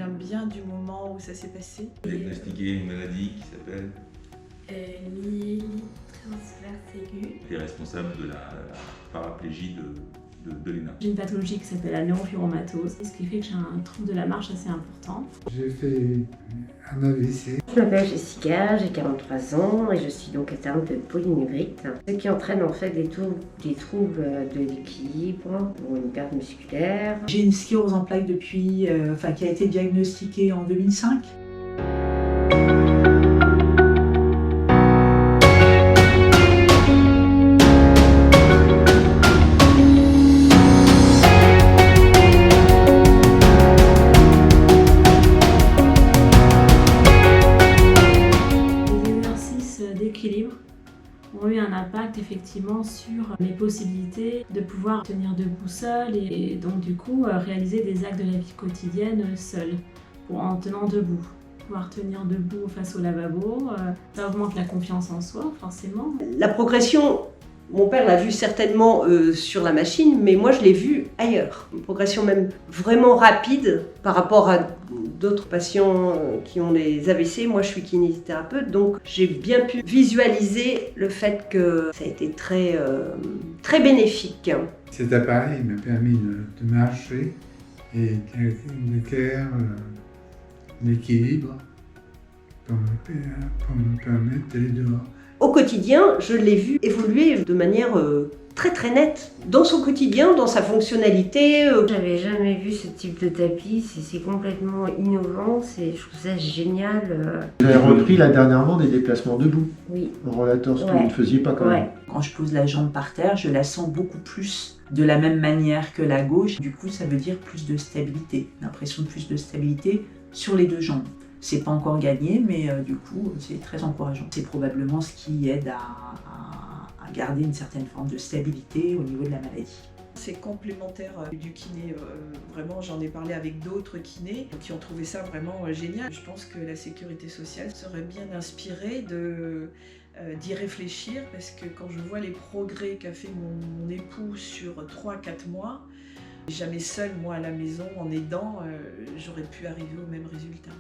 souviens bien du moment où ça s'est passé. Diagnostiqué une maladie qui s'appelle myélite transverse aiguë. et responsable de la paraplégie de Léna. J'ai une pathologie qui s'appelle la neurofibromatose, ce qui fait que j'ai un trouble de la marche assez important. J'ai fait un AVC. Je m'appelle Jessica, j'ai 43 ans et je suis donc atteinte de polynévrite, ce qui entraîne en fait des troubles de l'équilibre ou une perte musculaire. J'ai une sclérose en plaques qui a été diagnostiquée en 2005. D'équilibre ont eu un impact effectivement sur mes possibilités de pouvoir tenir debout seule et donc du coup réaliser des actes de la vie quotidienne seule, en tenant debout. Pouvoir tenir debout face au lavabo, ça augmente la confiance en soi forcément. La progression, mon père l'a vue certainement sur la machine, mais moi je l'ai vue ailleurs. Une progression même vraiment rapide par rapport à d'autres patients qui ont des AVC. Moi je suis kinésithérapeute, donc j'ai bien pu visualiser le fait que ça a été très bénéfique. Cet appareil m'a permis de marcher et d'acquérir l'équilibre pour me permettre d'aller dehors. Au quotidien, je l'ai vu évoluer de manière très nette. Dans son quotidien, dans sa fonctionnalité. J'avais jamais vu ce type de tapis, c'est complètement innovant, je trouve ça génial. Vous avez repris là dernièrement des déplacements debout, Oui. en relatant ce que vous ne faisiez pas quand même. Quand je pose la jambe par terre, je la sens beaucoup plus de la même manière que la gauche. Du coup, ça veut dire plus de stabilité, l'impression de plus de stabilité sur les deux jambes. C'est pas encore gagné, mais du coup, c'est très encourageant. C'est probablement ce qui aide à garder une certaine forme de stabilité au niveau de la maladie. C'est complémentaire du kiné, vraiment j'en ai parlé avec d'autres kinés qui ont trouvé ça vraiment génial. Je pense que la sécurité sociale serait bien inspirée d'y réfléchir parce que quand je vois les progrès qu'a fait mon époux sur 3-4 mois, jamais seule moi à la maison en aidant, j'aurais pu arriver au même résultat.